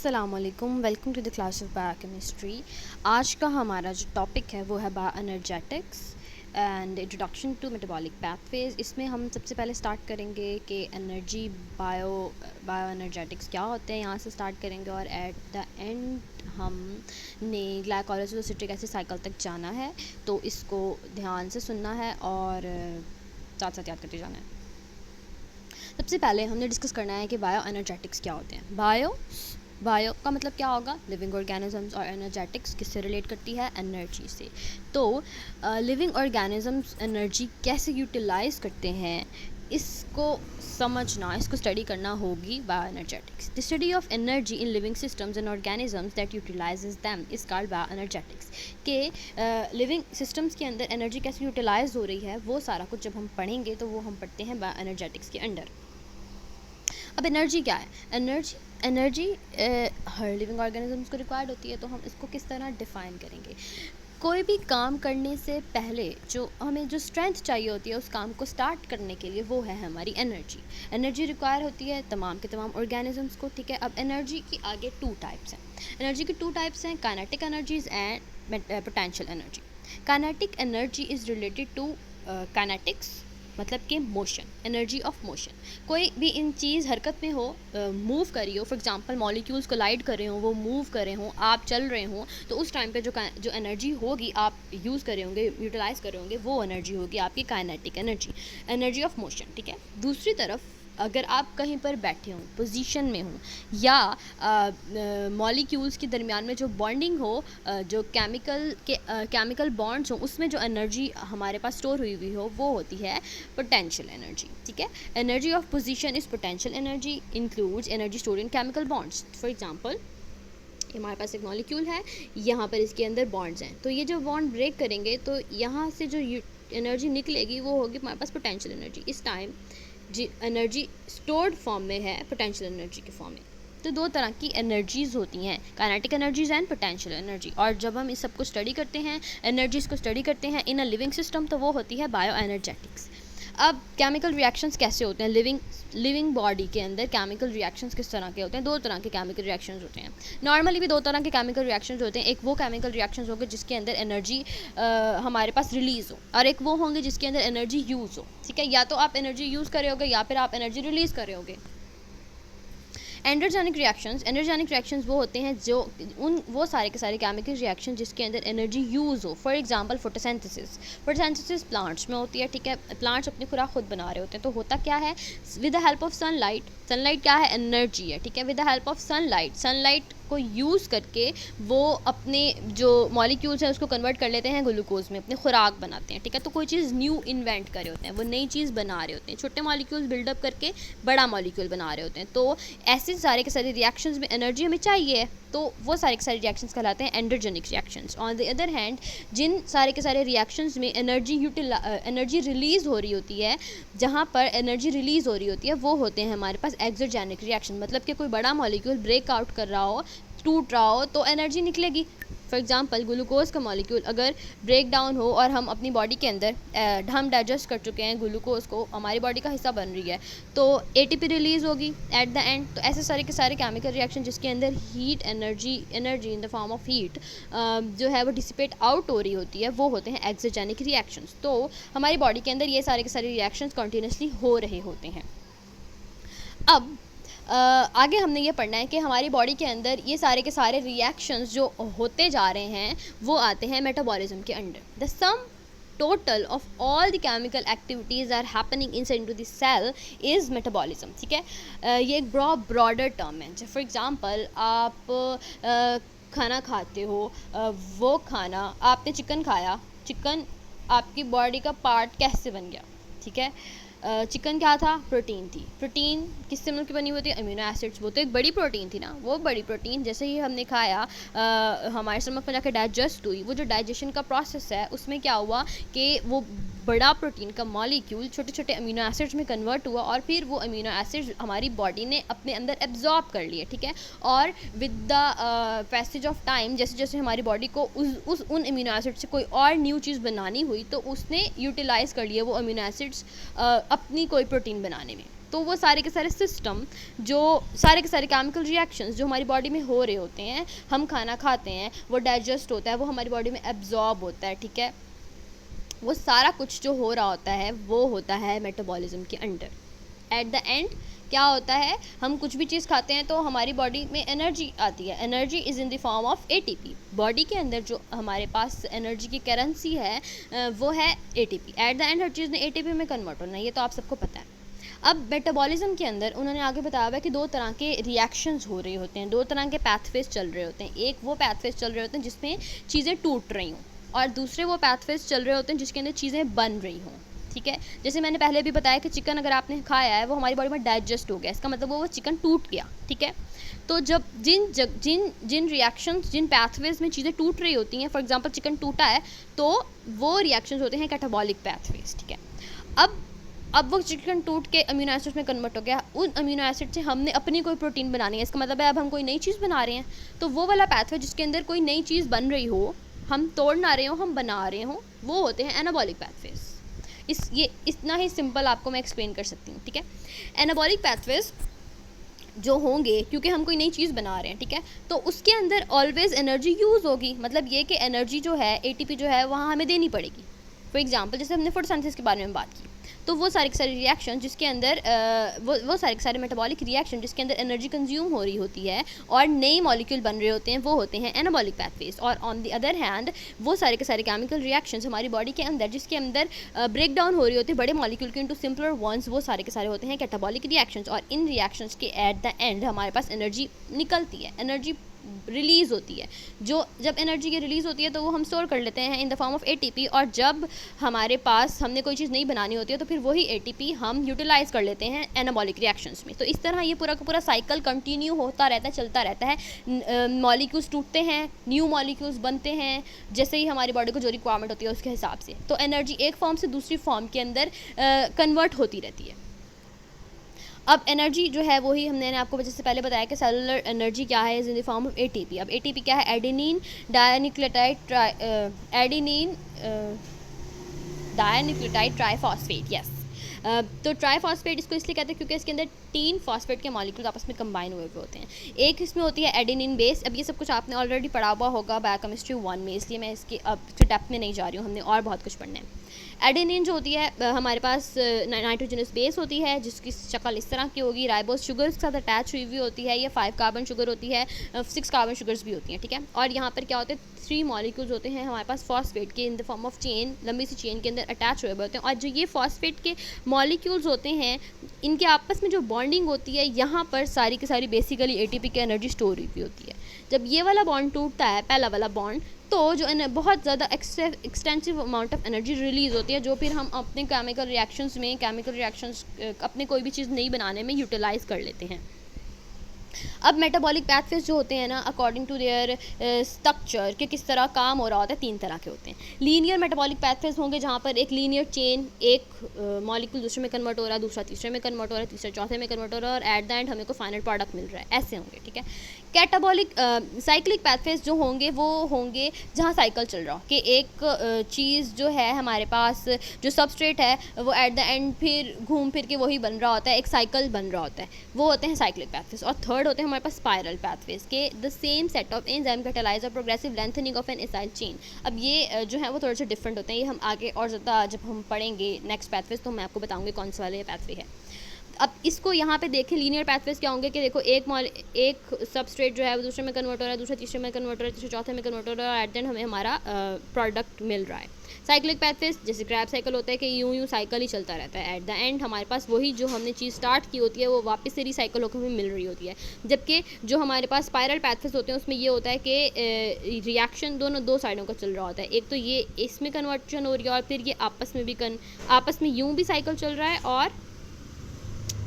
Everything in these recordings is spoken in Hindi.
अस्सलामुअलैकुम, welcome to the class of biochemistry. आज का हमारा जो टॉपिक है वो है bioenergetics and introduction to metabolic pathways. इसमें हम सबसे पहले स्टार्ट करेंगे कि एनर्जी बायोएनर्जेटिक्स क्या होते हैं, यहाँ से स्टार्ट करेंगे और एट द एंड हमने ग्लाइकोलाइसिस और सिट्रिक एसिड साइकिल तक जाना है, तो इसको ध्यान से सुनना है और साथ साथ याद करते जाना है। सबसे पहले हमने डिस्कस करना है कि बायोएनर्जेटिक्स क्या होते हैं। बायो का मतलब क्या होगा, लिविंग ऑर्गेनिजम्स, और एनर्जेटिक्स किससे रिलेट करती है, एनर्जी से। तो लिविंग ऑर्गेनिजम्स एनर्जी कैसे यूटिलाइज करते हैं, इसको समझना, इसको स्टडी करना होगी bioenergetics. The study of energy in living systems and organisms that utilises them is called bioenergetics. के लिविंग सिस्टम्स के अंदर एनर्जी कैसे यूटिलाइज हो रही है, वो सारा कुछ जब हम पढ़ेंगे तो वो हम पढ़ते हैं बायोएनर्जेटिक्स के अंडर। अब एनर्जी क्या है, एनर्जी हर लिविंग ऑर्गेनिजम्स को रिक्वायर्ड होती है, तो हम इसको किस तरह डिफ़ाइन करेंगे। कोई भी काम करने से पहले जो हमें जो स्ट्रेंथ चाहिए होती है उस काम को स्टार्ट करने के लिए, वो है हमारी एनर्जी रिक्वायर होती है तमाम के तमाम ऑर्गेनिजम्स को। ठीक है, अब एनर्जी की आगे टू टाइप्स हैं। एनर्जी की टू टाइप्स हैं, kinetic energies and potential energy. Kinetic energy is related to kinetics मतलब कि मोशन, एनर्जी ऑफ मोशन। कोई भी इन चीज़ हरकत में हो, मूव कर रही हो, फॉर एग्जांपल मॉलिक्यूल्स कोलाइड कर रहे हो, वो मूव कर रहे हो, आप चल रहे हो, तो उस टाइम पे जो एनर्जी होगी आप यूज़ कर रहे होंगे, यूटिलाइज़ कर रहे होंगे, वो एनर्जी होगी आपकी काइनेटिक एनर्जी ऑफ मोशन। ठीक है, दूसरी तरफ अगर आप कहीं पर बैठे हों, पोजीशन में हों, या मॉलिक्यूल्स के दरमियान में जो बॉन्डिंग हो, जो केमिकल बॉन्ड्स हों, उसमें जो एनर्जी हमारे पास स्टोर हुई हो, वो होती है पोटेंशियल एनर्जी। ठीक है, energy of position is potential energy, includes energy stored in chemical bonds. For example, हमारे पास एक मॉलिक्यूल है, यहाँ पर इसके अंदर बॉन्ड्स हैं, तो ये जो बॉन्ड ब्रेक करेंगे तो यहाँ से जो एनर्जी निकलेगी वो होगी हमारे पास पोटेंशियल एनर्जी। इस टाइम जी एनर्जी स्टोर्ड फॉर्म में है, पोटेंशियल एनर्जी के फॉर्म में। तो दो तरह की एनर्जीज़ होती हैं, kinetic energies and potential energy. और जब हम इस सब को स्टडी करते हैं, एनर्जीज़ को स्टडी करते हैं इन अ लिविंग सिस्टम, तो वो होती है बायोएनर्जेटिक्स। अब केमिकल रिएक्शंस कैसे होते हैं लिविंग बॉडी के अंदर, केमिकल रिएक्शंस किस तरह के होते हैं। दो तरह के केमिकल रिएक्शंस होते हैं, नॉर्मली भी दो तरह के केमिकल रिएक्शंस होते हैं। एक वो केमिकल रिएक्शंस होंगे जिसके अंदर एनर्जी हमारे पास रिलीज़ हो, और एक वो होंगे जिसके अंदर एनर्जी यूज़ हो। ठीक है, या तो आप एनर्जी यूज़ कर रहे होगे या फिर आप एनर्जी रिलीज़ कर रहे होगे। एंडोजेनिक रिएक्शंस वो होते हैं जो वो सारे के सारे केमिकल रिएक्शन जिसके अंदर एनर्जी यूज़ हो। फॉर एग्जांपल फोटोसिंथेसिस प्लांट्स में होती है। ठीक है, प्लांट्स अपनी खुराक खुद बना रहे होते हैं, तो होता क्या है, with the help of sunlight क्या है, एनर्जी है। ठीक है, with the help of sunlight को यूज़ करके वो अपने जो मॉलिक्यूल्स हैं उसको कन्वर्ट कर लेते हैं ग्लूकोज में, अपनी खुराक बनाते हैं। ठीक है, तो कोई चीज़ न्यू इन्वेंट कर रहे होते हैं, वो नई चीज़ बना रहे होते हैं, छोटे मॉलिक्यूल्स बिल्डअप करके बड़ा मॉलिक्यूल बना रहे होते हैं। तो ऐसे सारे के सारे रिएक्शंस में एनर्जी हमें चाहिए, तो वो सारे के सारे रिएक्शंस कहलाते हैं endogenic reactions. On the other hand, जिन सारे के सारे रिएक्शंस में एनर्जी रिलीज़ हो रही होती है, जहाँ पर एनर्जी रिलीज़ हो रही होती है, वो होते हैं हमारे पास एक्सोजेनिक रिएक्शन। मतलब कि कोई बड़ा मॉलिक्यूल ब्रेकआउट कर रहा हो, टूट रहा हो, तो एनर्जी निकलेगी। फॉर एग्जांपल, ग्लूकोज का मॉलिक्यूल अगर ब्रेक डाउन हो और हम अपनी बॉडी के अंदर हम डाइजेस्ट कर चुके हैं ग्लूकोज को, हमारी बॉडी का हिस्सा बन रही है, तो एटीपी रिलीज़ होगी एट द एंड। तो ऐसे सारे के सारे केमिकल रिएक्शन जिसके अंदर heat energy in the form of heat जो है वो डिसिपेट आउट हो रही होती है, वो होते हैं एक्सोजेनिक रिएक्शंस। तो हमारी बॉडी के अंदर ये सारे के सारे रिएक्शंस कंटिन्यूसली हो रहे होते हैं। अब आगे हमने ये पढ़ना है कि हमारी बॉडी के अंदर ये सारे के सारे रिएक्शंस जो होते जा रहे हैं वो आते हैं मेटाबॉलिज्म के अंडर। The sum total of all the chemical activities are happening inside into the cell is metabolism. ठीक है, ये एक ब्रॉडर टर्म है। फॉर एग्जांपल, आप खाना खाते हो, वो खाना आपने चिकन खाया, चिकन आपकी बॉडी का पार्ट कैसे बन गया। ठीक है, चिकन क्या था, प्रोटीन थी। प्रोटीन किससे मिलकर बनी हुई थी, अमीनो एसिड्स। वो तो एक बड़ी प्रोटीन थी ना, वो बड़ी प्रोटीन जैसे ही हमने खाया हमारे स्टमक में जाकर डाइजेस्ट हुई। वो जो डाइजेशन का प्रोसेस है उसमें क्या हुआ कि वो बड़ा प्रोटीन का मॉलिक्यूल छोटे छोटे अमीनो एसिड्स में कन्वर्ट हुआ, और फिर वो अमीनो एसिड्स हमारी बॉडी ने अपने अंदर एब्जॉर्ब कर लिए। ठीक है, और with the passage of time, जैसे जैसे हमारी बॉडी को उन अमीनो एसिड से कोई और न्यू चीज़ बनानी हुई, तो उसने यूटिलाइज़ कर लिए वो अमीनो एसिड्स अपनी कोई प्रोटीन बनाने में। तो वो सारे के सारे सिस्टम, जो सारे के सारे केमिकल रिएक्शंस जो हमारी बॉडी में हो रहे होते हैं, हम खाना खाते हैं, वो डाइजेस्ट होता है, वो हमारी बॉडी में एब्जॉर्ब होता है, ठीक है, वो सारा कुछ जो हो रहा होता है वो होता है मेटाबॉलिज्म के अंडर। एट द एंड क्या होता है, हम कुछ भी चीज़ खाते हैं तो हमारी बॉडी में एनर्जी आती है। Energy is in the form of ATP. Body के अंदर जो हमारे पास एनर्जी की करेंसी है वो है एटीपी। एट द एंड हर चीज़ ने एटीपी में कन्वर्ट होना है, ये तो आप सबको पता है। अब मेटाबॉलिज्म के अंदर उन्होंने आगे बताया हुआ है कि दो तरह के रिएक्शंस हो रहे होते हैं, दो तरह के पैथवेज चल रहे होते हैं। एक वो पैथवेज चल रहे होते हैं जिसमें चीज़ें टूट रही हों, और दूसरे वो पैथवेज चल रहे होते हैं जिसके अंदर चीज़ें बन रही हों, ठीक है। जैसे मैंने पहले भी बताया कि चिकन अगर आपने खाया है वो हमारी बॉडी में डाइजेस्ट हो गया, इसका मतलब वो चिकन टूट गया, ठीक है। तो जब जिन रिएक्शंस, जिन पैथवेज में चीज़ें टूट रही होती हैं, फॉर एग्जांपल चिकन टूटा है तो वो रिएक्शंस होते हैं कैटाबॉलिक पैथवेज, ठीक है। अब वो चिकन टूट के अमीनो एसिड में कन्वर्ट हो गया, उन अमीनो एसिड से हमने अपनी कोई प्रोटीन बनानी है, इसका मतलब है अब हम कोई नई चीज़ बना रहे हैं। तो वो वाला पैथवे जिसके अंदर कोई नई चीज़ बन रही हो, हम तोड़ ना रहे हो, हम बना रहे हो, वो होते हैं एनाबॉलिक पैथवेज। ये इतना ही सिंपल आपको मैं एक्सप्लेन कर सकती हूँ, ठीक है। एनाबॉलिक पैथवेज जो होंगे, क्योंकि हम कोई नई चीज़ बना रहे हैं, ठीक है, तो उसके अंदर ऑलवेज एनर्जी यूज़ होगी। मतलब ये कि एनर्जी जो है, एटीपी जो है, वहाँ हमें देनी पड़ेगी। फॉर एग्जांपल जैसे हमने फोटोसिंथेसिस के बारे में बात की, तो वो सारे के सारे रिएक्शन जिसके अंदर वो सारे के सारे मेटाबॉलिक रिएक्शन जिसके अंदर एनर्जी कंज्यूम हो रही होती है और नए मॉलिक्यूल बन रहे होते हैं, वो होते हैं एनाबॉलिक पैथवेज। और ऑन द अदर हैंड वो सारे के सारे केमिकल रिएक्शंस हमारी बॉडी के अंदर जिसके अंदर ब्रेक डाउन हो रही होती है बड़े मॉलिक्यूल के इनटू सिंपलर वंस, वो सारे के सारे होते हैं कैटाबॉलिक रिएक्शंस। और इन रिएक्शंस के एट द एंड हमारे पास एनर्जी निकलती है, एनर्जी रिलीज़ होती है। जब एनर्जी की रिलीज़ होती है तो वो हम स्टोर कर लेते हैं in the form of ATP, और जब हमारे पास हमने कोई चीज़ नहीं बनानी होती है तो फिर वही एटीपी हम यूटिलाइज़ कर लेते हैं एनाबॉलिक रिएक्शंस में। तो इस तरह ये पूरा का पूरा साइकिल कंटिन्यू होता रहता है, चलता रहता है। मॉलिक्यूल्स टूटते हैं, न्यू मॉलिक्यूल्स बनते हैं, जैसे ही हमारी बॉडी को जो रिक्वायरमेंट होती है उसके हिसाब से। तो एनर्जी एक फॉर्म से दूसरी फॉर्म के अंदर कन्वर्ट होती रहती है। अब एनर्जी जो है वही हमने आपको जैसे पहले बताया कि सेलुलर एनर्जी क्या है, is in the form of ATP. अब एटीपी क्या है, एडेनिन डायन्यूक्लियोटाइड ट्राइफॉस्फेट, यस। तो ट्राइफॉस्फेट इसको इसलिए कहते हैं क्योंकि इसके अंदर 3 फॉस्फेट के मॉलिक्यूल्स आपस में कंबाइन हुए होते हैं। एक इसमें होती है एडेनिन बेस। अब ये सब कुछ आपने ऑलरेडी पढ़ा हुआ होगा बायोकेमिस्ट्री 1 में, इसलिए मैं इसकी अब डेप्थ में नहीं जा रही हूँ, हमने और बहुत कुछ पढ़ना है। एडेनिन जो होती है हमारे पास नाइट्रोजनस बेस होती है जिसकी शक्ल इस तरह की होगी, राइबोस शुगर के साथ अटैच हुई हुई होती है, ये 5 कार्बन शुगर होती है, 6 कार्बन शुगर्स भी होती हैं, ठीक है। और यहाँ पर क्या होते हैं, 3 मॉलिक्यूल्स होते हैं हमारे पास फॉस्फेट के in the form of chain, लंबी सी चेन के अंदर अटैच हुए होते हैं। और जो ये फॉस्फेट के मॉलिक्यूल्स होते हैं इनके आपस में जो बॉन्डिंग होती है, यहाँ पर सारी की सारी बेसिकली एटीपी की एनर्जी स्टोर हुई होती है। जब ये वाला बॉन्ड टूटता है, पहला वाला बॉन्ड, तो जो बहुत ज़्यादा extensive amount of energy release होती है, जो फिर हम अपने केमिकल रिएक्शंस अपने कोई भी चीज़ नई बनाने में यूटिलाइज़ कर लेते हैं। अब मेटाबॉलिक पैथवेज जो होते हैं ना, अकॉर्डिंग टू देयर स्ट्रक्चर कि किस तरह काम हो रहा होता है, 3 तरह के होते हैं। लीनियर मेटाबॉलिक पैथवेज होंगे जहाँ पर एक लीनियर चेन, एक मॉलिक्यूल दूसरे में कन्वर्ट हो रहा है, दूसरा तीसरे में कन्वर्ट हो रहा है, तीसरा चौथे में कन्वर्ट हो रहा है, और एट द एंड हमें को फाइनल प्रोडक्ट मिल रहा है, ऐसे होंगे, ठीक है। कैटाबॉलिक साइक्लिक पैथवेज जो होंगे वो होंगे जहाँ साइकिल चल रहा हो कि एक चीज़ जो है हमारे पास जो सबस्ट्रेट है वो एट द एंड फिर घूम फिर के वही बन रहा होता है, एक साइकिल बन रहा होता है, वो होते हैं साइक्लिक पैथवेज। और थर्ड होते हैं हमारे पास स्पाइरल पैथवेज के the same set of enzyme catalyse और progressive lengthening of an acyl chain. अब ये जो है वो थोड़े से डिफरेंट होते हैं, ये हम आगे और ज़्यादा जब हम पढ़ेंगे नेक्स्ट पैथवेज तो मैं आपको बताऊँगी कौन सा वाले पैथवे है। अब इसको यहाँ पे देखें, लीनियर पैथवेज क्या होंगे कि देखो एक सबस्ट्रेट जो है वो दूसरे में कन्वर्ट हो रहा है, दूसरा तीसरे में कन्वर्ट हो रहा है, तीसरे चौथे में कन्वर्ट हो रहा है, और एट द एंड हमें हमारा प्रोडक्ट मिल रहा है। साइक्लिक पैथवेज जैसे क्रैब साइकिल होता है कि यूं साइकिल ही चलता रहता है, एट द एंड हमारे पास वही जो हमने चीज़ स्टार्ट की होती है वो वापस से रिसाइकिल होकर हमें मिल रही होती है। जबकि जो हमारे पास स्पाइरल पैथवेज होते हैं उसमें ये होता है कि रिएक्शन दो साइडों का चल रहा होता है, एक तो ये इसमें कन्वर्शन हो रही है और फिर ये आपस में यूँ भी साइकिल चल रहा है और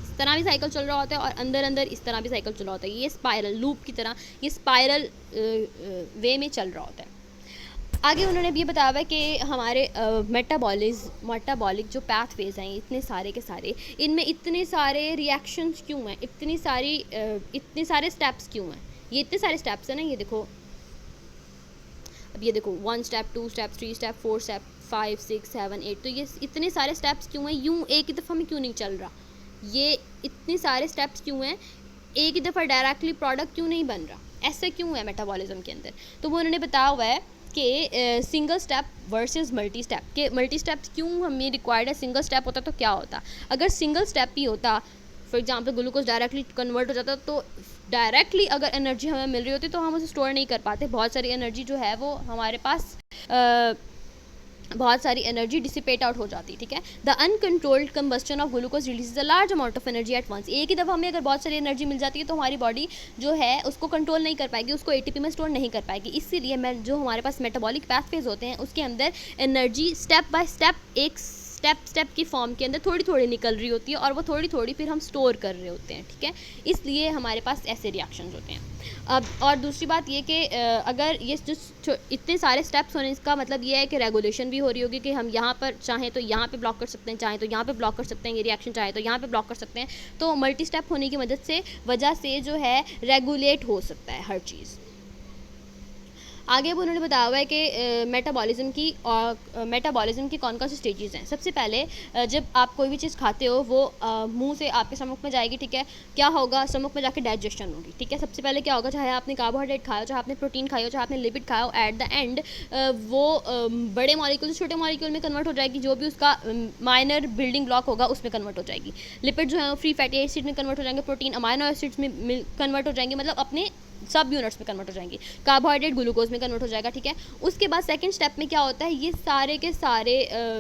इस तरह भी साइकिल चल रहा होता है, और अंदर अंदर इस तरह भी साइकिल चल रहा होता है। ये स्पाइरल लूप की तरह ये स्पाइरल वे में चल रहा होता है। आगे उन्होंने ये बताया हुआ है कि हमारे मेटाबॉलिक जो पैथवेज हैं इतने सारे के सारे, इनमें इतने सारे रिएक्शंस क्यों हैं, इतने सारे स्टेप्स क्यों हैं। ये इतने सारे स्टेप्स हैं ना, ये देखो, अब ये देखो 1 स्टेप 2 स्टेप 3 स्टेप 4 स्टेप 5 6 7 8, तो ये इतने सारे स्टेप्स क्यों हैं, यूँ एक ही दफ़ा में क्यों नहीं चल रहा। ये इतने सारे स्टेप्स क्यों हैं, एक ही दफ़ा डायरेक्टली प्रोडक्ट क्यों नहीं बन रहा, ऐसा क्यों है मेटाबॉलिज्म के अंदर। तो वो उन्होंने बताया हुआ है कि single step versus multi step, के मल्टी स्टेप्स क्यों हमें रिक्वायर्ड है, सिंगल स्टेप होता तो क्या होता। अगर सिंगल स्टेप ही होता, for example glucose directly convert हो जाता, तो डायरेक्टली अगर एनर्जी हमें मिल रही होती तो हम उसे स्टोर नहीं कर पाते, बहुत सारी एनर्जी जो है वो हमारे पास बहुत सारी एनर्जी डिसिपेट आउट हो जाती है, ठीक है। The uncontrolled combustion of glucose release a large amount of energy at once. एक ही दफ़ा हमें अगर बहुत सारी एनर्जी मिल जाती है तो हमारी बॉडी जो है उसको कंट्रोल नहीं कर पाएगी, उसको एटीपी में स्टोर नहीं कर पाएगी। इसीलिए मैं जो हमारे पास मेटाबॉलिक पैथवेज होते हैं उसके अंदर एनर्जी स्टेप बाय स्टेप, एक स्टेप की फॉर्म के अंदर थोड़ी थोड़ी निकल रही होती है और वो थोड़ी थोड़ी फिर हम स्टोर कर रहे होते हैं, ठीक है। इसलिए हमारे पास ऐसे रिएक्शंस होते हैं। अब और दूसरी बात ये कि अगर ये जो इतने सारे स्टेप्स होने, इसका मतलब ये है कि रेगुलेशन भी हो रही होगी कि हम यहाँ पर चाहें तो यहाँ पे ब्लॉक कर सकते हैं, चाहें तो यहाँ पे ब्लॉक कर सकते हैं, ये रिएक्शन चाहे तो यहाँ पे ब्लॉक कर सकते हैं। तो मल्टी स्टेप होने की वजह से जो है रेगुलेट हो सकता है हर चीज़। आगे अब उन्होंने बताया हुआ है कि मेटाबॉलिज्म की कौन कौन सी स्टेजेस हैं। सबसे पहले जब आप कोई भी चीज़ खाते हो वो मुंह से आपके स्टमक में जाएगी, ठीक है। क्या होगा, स्टमक में जाके डाइजेशन होगी, ठीक है। सबसे पहले क्या होगा, चाहे आपने कार्बोहाइड्रेट खाया हो, चाहे आपने प्रोटीन खाई हो, चाहे आपने लिपिड खाया हो, एट द एंड वो बड़े मॉलिक्यूल से छोटे मॉलिक्यूल में कन्वर्ट हो जाएगी, जो भी उसका माइनर बिल्डिंग ब्लॉक होगा उसमें कन्वर्ट हो जाएगी। लिपिड जो है वो फ्री फैटी एसिड में कन्वर्ट हो जाएंगे, प्रोटीन अमाइनो एसिड्स में कन्वर्ट हो जाएंगे, मतलब अपने सब यूनिट्स में कन्वर्ट हो जाएंगी। कार्बोहाइड्रेट ग्लूकोज में कन्वर्ट हो जाएगा, ठीक है। उसके बाद सेकंड स्टेप में क्या होता है, ये सारे के सारे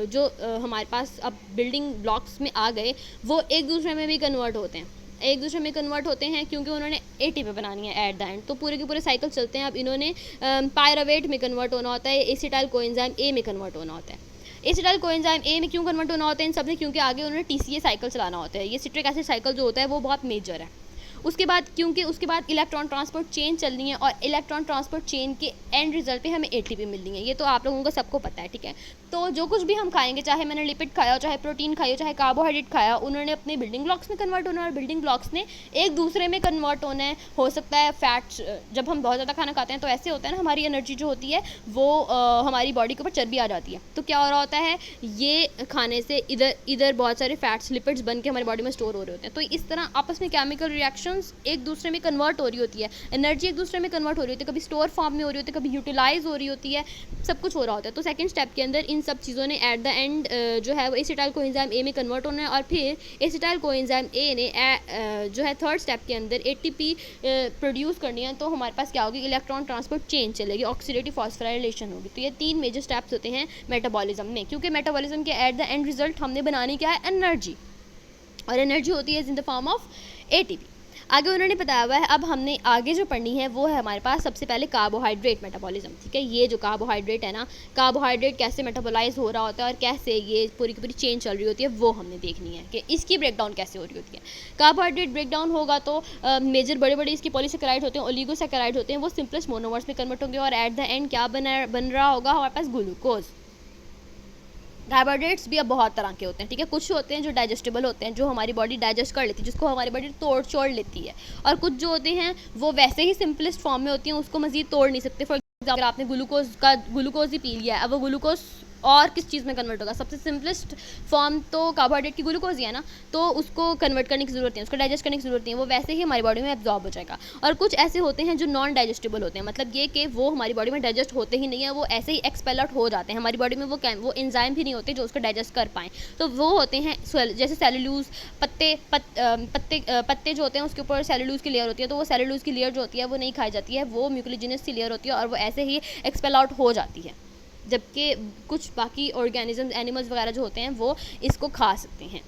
जो हमारे पास अब बिल्डिंग ब्लॉक्स में आ गए वो एक दूसरे में भी कन्वर्ट होते हैं, एक दूसरे में कन्वर्ट होते हैं क्योंकि उन्होंने एटीपी बनानी है एट द एंड। तो पूरे के पूरे साइकिल चलते हैं। अब इन्होंने पायरावेट में कन्वर्ट होना होता है, एसिटाइल कोएंजाइम ए में कन्वर्ट होना होता है। एसिटाइल कोएंजाइम ए में क्यों कन्वर्ट होना होता है इन सब में, क्योंकि आगे उन्होंने टीसीए साइकिल चलाना होता है। ये सिट्रिक एसिड साइकिल जो होता है वो बहुत मेजर है। उसके बाद क्योंकि उसके बाद इलेक्ट्रॉन ट्रांसपोर्ट चेन चलनी है और इलेक्ट्रॉन ट्रांसपोर्ट चेन के एंड रिजल्ट पे हमें एटीपी मिलनी है। ये तो आप लोगों को सबको पता है, ठीक है। तो जो कुछ भी हम खाएंगे, चाहे मैंने लिपिड खाया हो, चाहे प्रोटीन खाई हो, चाहे कार्बोहाइड्रेट खाया, उन्होंने अपने बिल्डिंग ब्लॉक्स में कन्वर्ट होना है और बिल्डिंग ब्लॉक्स ने एक दूसरे में कन्वर्ट होना है। हो सकता है फैट्स, जब हम बहुत ज़्यादा खाना खाते हैं तो ऐसे होता है ना, हमारी एनर्जी जो होती है वो हमारी बॉडी के ऊपर चर्बी आ जाती है। तो क्या हो रहा होता है, ये खाने से इधर बहुत सारे फैट्स लिपिड्स बन के हमारी बॉडी में स्टोर हो रहे होते हैं। तो इस तरह आपस में केमिकल रिएक्शंस एक दूसरे में कन्वर्ट हो रही होती है, एनर्जी एक दूसरे में कन्वर्ट हो रही होती है, कभी स्टोर फॉर्म में हो रही होती है, कभी यूटिलाइज हो रही होती है, सब कुछ हो रहा होता है। तो सेकंड स्टेप के अंदर इन सब चीज़ों ने एट द एंड जो है वो एसिटाइल कोएंजाइम ए में कन्वर्ट होना है और फिर एसिटाइल कोएंजाइम ए ने जो है थर्ड स्टेप के अंदर एटीपी प्रोड्यूस करनी है। तो हमारे पास क्या होगी, इलेक्ट्रॉन ट्रांसपोर्ट चेन चलेगी, ऑक्सीडेटिव फॉस्फोराइलेशन होगी। तो ये 3 मेजर स्टेप्स होते हैं मेटाबॉलिज्म में, क्योंकि मेटाबॉलिज्म के एट द एंड रिजल्ट हमने बनानी क्या है, एनर्जी, और एनर्जी होती है in the form of ATP. आगे उन्होंने बताया हुआ है, अब हमने आगे जो पढ़नी है वो है हमारे पास सबसे पहले कार्बोहाइड्रेट मेटाबॉलिज्म, ठीक है। ये जो कार्बोहाइड्रेट है ना, कार्बोहाइड्रेट कैसे मेटाबोलाइज हो रहा होता है और कैसे ये पूरी की पूरी चेन चल रही होती है वो हमने देखनी है कि इसकी ब्रेकडाउन कैसे हो रही होती है। कार्बोहाइड्रेट ब्रेकडाउन होगा तो मेजर बड़े बड़े इसके पॉलीसेकेराइड होते हैं, ओलिगोसेकेराइड होते हैं, वो सिंपलेस्ट मोनोमर्स में कन्वर्ट होंगे और एट द एंड क्या बन रहा होगा हमारे पास, ग्लूकोज। कार्बोहाइड्रेट्स भी अब बहुत तरह के होते हैं, ठीक है। कुछ होते हैं जो डाइजेस्टेबल होते हैं, जो हमारी बॉडी डाइजेस्ट कर लेती है, जिसको हमारी बॉडी तोड़ छोड़ लेती है, और कुछ जो होते हैं वो वैसे ही सिंपलेस्ट फॉर्म में होती हैं, उसको मजीद तोड़ नहीं सकते। फॉर एग्जाम्पल आपने ग्लूकोज ही पी लिया है, अब वो ग्लूकोज और किस चीज़ में कन्वर्ट होगा, सबसे सिंपलेस्ट फॉर्म तो कार्बोहाइड्रेट की ग्लूकोज ही है ना, तो उसको कन्वर्ट करने की ज़रूरत नहीं है, उसको डाइजेस्ट करने की ज़रूरत नहीं है, वो वैसे ही हमारी बॉडी में एब्जॉर्ब हो जाएगा। और कुछ ऐसे होते हैं जो नॉन डाइजेस्टेबल होते हैं, मतलब ये कि वो हमारी बॉडी में डाइजेस्ट होते ही नहीं है, वो ऐसे ही एक्सपेल आउट हो जाते हैं हमारी बॉडी में, वो एंजाइम भी नहीं होते जो उसको डाइजेस्ट कर पाएँ। तो वो होते हैं जैसे सेलुलोज, पत्ते जो होते हैं उसके ऊपर सेलुलोज की लेयर होती है, तो वो सेलुलोज की लेयर जो होती है वो नहीं खाई जाती है, वो म्यूकोलिजिनस की लेयर होती है और वो ऐसे ही एक्सपेल आउट हो जाती है। जबकि कुछ बाकी ऑर्गेनिजम्स, एनिमल्स वगैरह जो होते हैं वो इसको खा सकते हैं।